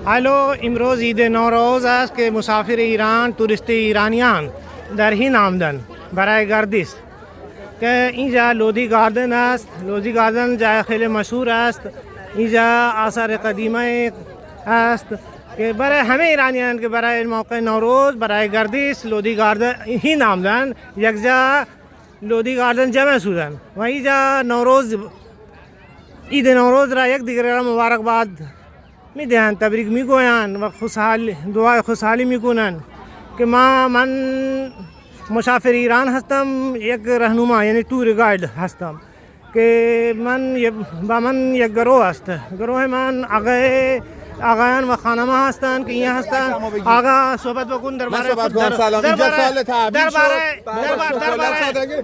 حالا امروز عید نوروز است که مسافر ایران توریست ایرانیان در این آمدن برای گردش که اینجا لودی گاردن است. لودی گاردن جای خیلی مشهور است. اینجا آثار قدیمه است که برای همه ایرانیان که برای موقع نوروز برای گردش لودی گاردن این آمدن، یک جا لودی گاردن جمع شدن و اینجا نوروز عید نوروز را یک دیگر را مبارکباد میدهند، تبریک میگویند و دعای خوشحالی میکنند که من مسافر ایران هستم، یک راهنما یعنی تور گاید هستم که با من یک گروه است. گروه من آقایان و خانم هستند که اینجا هستند. آقا صحبت بکن درباره سلام. اینجا سال تحویل شد.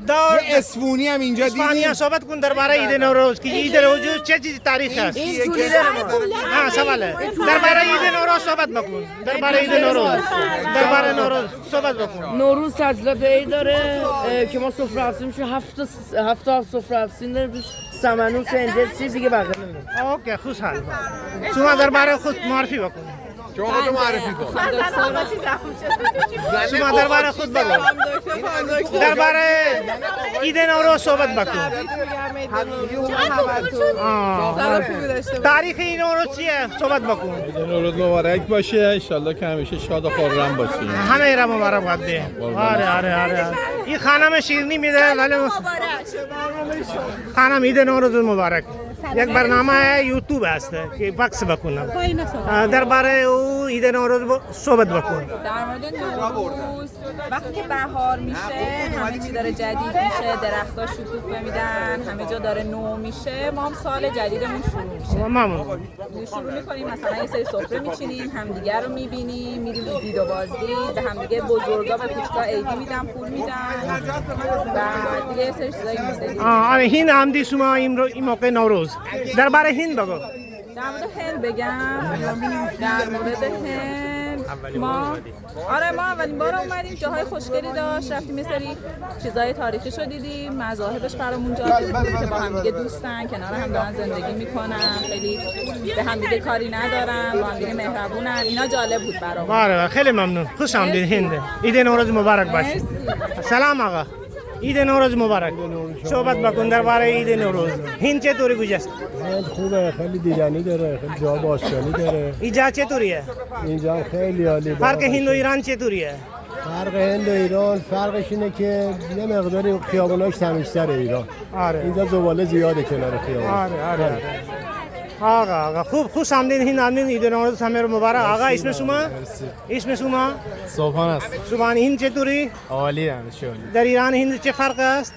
دور اسفونی هم اینجا دیدیم. صحبت کن درباره عید نوروز که عید نوروز چه چیزی تاریخ است. سواله درباره عید نوروز صحبت بکن. درباره عید نوروز صحبت بکن. نوروز تعطیلات عید داره که ما سفره افزایی میشه، هفت سفره افزایی داره، سمنو، سنجد، چیز دیگه بقیه نمیدونم. اوکی خوشحال. شما درباره خود معرفی بکن. شما خودتون معرفی کن. شما درباره خود بگو. درباره عید نوروز صحبت بکن. تاریخ این نوروز چیه؟ صحبت بکن. عید نوروز مبارک باشه، ان شاءالله که همیشه شاد و خرم باشیم. همه را مبارک باد ده. آره. این خانم شیرینی میده ولی خانم عید نوروز مبارک. یک برنامه یوتیوب است که بکس بکنم. درباره او عید نوروز صحبت بکن. در مورد نوروز وقتی که بهار میشه همه چی داره جدید میشه، درخت‌ها شکوفه میدن، همه جا داره نو میشه، ما هم سال جدیدمون شروع میشه. ممنون. شروع میکنیم مثلا یه سری سفره میچینیم، همدیگه رو میبینیم، میریم دید و بازدید، به همدیگه بزرگا و کوچکا عیدی میدن، پول میدن و دیگه یه سری چیزایی میشه. آره هین عمدی شما این موقع نوروز درباره هند بگو. در مورد هند بگم، در مورد هند ما اولین بار اومدیم، جاهای خوشگلی داشت، رفتیم یه سری چیزای تاریخیشو دیدیم، مذاهبش برامون جالب بود که با هم دیگه دوستن، کنار هم دارن زندگی میکنن، خیلی به هم دیگه کاری ندارن، با هم دیگه مهربونن، اینا جالب بود برامون. بله خیلی ممنون. خوش آمدید هند. عید نوروز مبارک باشه. سلام آقا. عید نوروز مبارک. صحبت بکن درباره عید نوروز. هند چطوری گذشت؟ هند خوبه، خیلی دیدنی داره، خیلی جا باشگاهی داره. اینجا چطوریه؟ اینجا خیلی عالی. فرق هند و ایران چطوریه؟ فرق هند و ایران فرقش اینه که یه مقداری خیابوناش تمیزتره ایران. آره. اینجا زباله زیاده کنار خیابون. آره. آقا خوب آمدین هند آمدین. عید نوروز همه رو مبارک. آقا اسم شما؟ اسم شما؟ صبحان است. صبحان. هند چطوری؟ عالی ان در ایران هند چه فرق است؟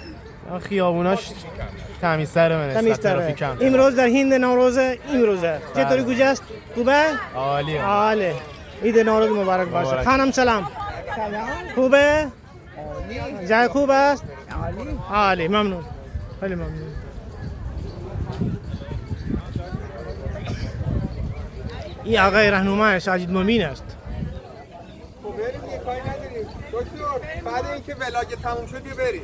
خیابوناش تمیزتره، من ترافیک کم. امروز در هند نوروز امروزه. چطوری گذشت؟ خوبه؟ عالی. عید نوروز مبارک باشه. خانم سلام. خوبه؟ جای خوب است؟ عالی. ممنون. خیلی ممنون. این آقای راهنمای ساجد مومین است. بعد اینکه ولاگ تموم شد یه بریم.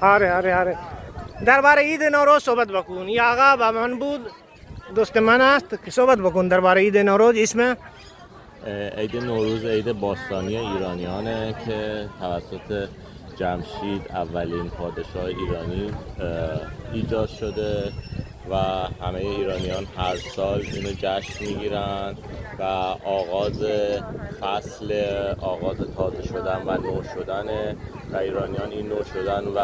آره. درباره عید نوروز صحبت بکن. این آقا با من بود، دوست من است که صحبت بکن درباره عید نوروز. اسم عید نوروز عید باستانی ایرانیانه که توسط جمشید اولین پادشاه ایرانی ایجاد شده و همه ایرانیان هر سال اینو جشن میگیرن و آغاز تازه شدن و نو شدن و ایرانیان این نو شدن و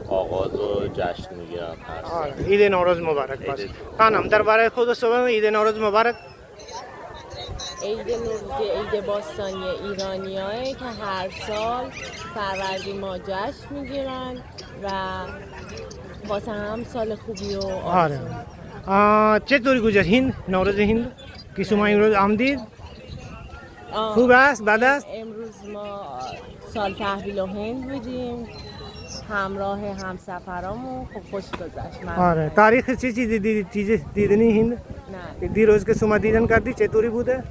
آغاز و جشن میگیرن هر سال. عید نوروز مبارک باشه. خانم درباره خود صحبت. عید نوروز مبارک. عید نوروز عید باستانی ایرانی‌هایی که هر سال فروردین ماه جشن میگیرن و واسه هم سال خوبی و آره. چطوری گذشت هند نوروز هند که شما امروز آمدید؟ خوب است؟ بد است؟ امروز ما سال تحویل هند بودیم، همراه همسفرامون خب خوش گذشت. آره. تاریخ چی دیدنی هند؟ نه. دیروز که شما دیدن کردی چطوری بوده؟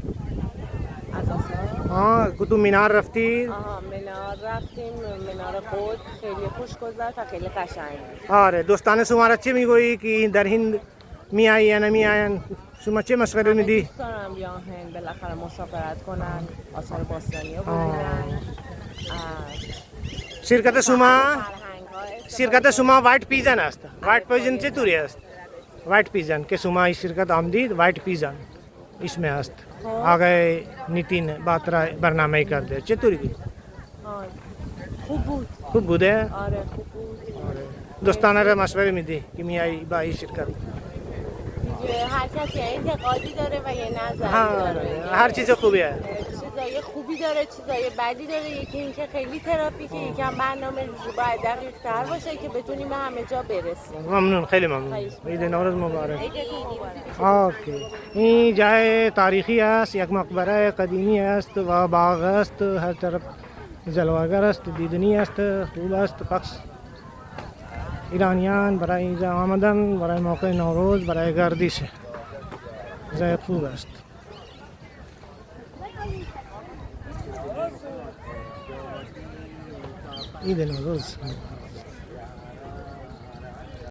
از آسان؟ قطب مینار رفتی؟ مینار منار رفتیم، منار قطب خیلی خوش گذشت و خیلی قشنگ بود. آره دوستان شما را چی میگویی که در هند میایی یا نمیاین؟ شما چه مشوره میدی؟ دوست دارم بیان هند بالاخره مسافرت کنن، آثار باستانی رو ببینن. شرکت شما وایت پیجن است. وایت پیجن چطوری است؟ وایت پیجن که شما این شرکت آمدید وایت پیجن اسمش است. آقای نیتین باترا برنامه کرده چطوری بود؟ خوب بود. خوب بوده؟ آره خوب بود. دوستانه را مشوره میدی که میایی با این شرکت؟ دیگه هر کسی انتقادی داره و یه نظری داره. هر چیز خوبیه. چیزای خوبی داره، چیزای بدی داره. یکی اینکه خیلی ترافیکه، یکم برنامه‌ریزی باید دقیق‌تر باشه که بتونیم به همه جا برسیم. ممنون، خیلی ممنون. عید نوروز مبارک. اوکی. این جای تاریخی است، یک مقبره قدیمی است و باغ است، هر طرف جلوگر است، دیدنی است، خوب است. پخش ایرانیان برای اینجا آمدن برای موقع نوروز، برای گردش جای خوب است. عید نوروز.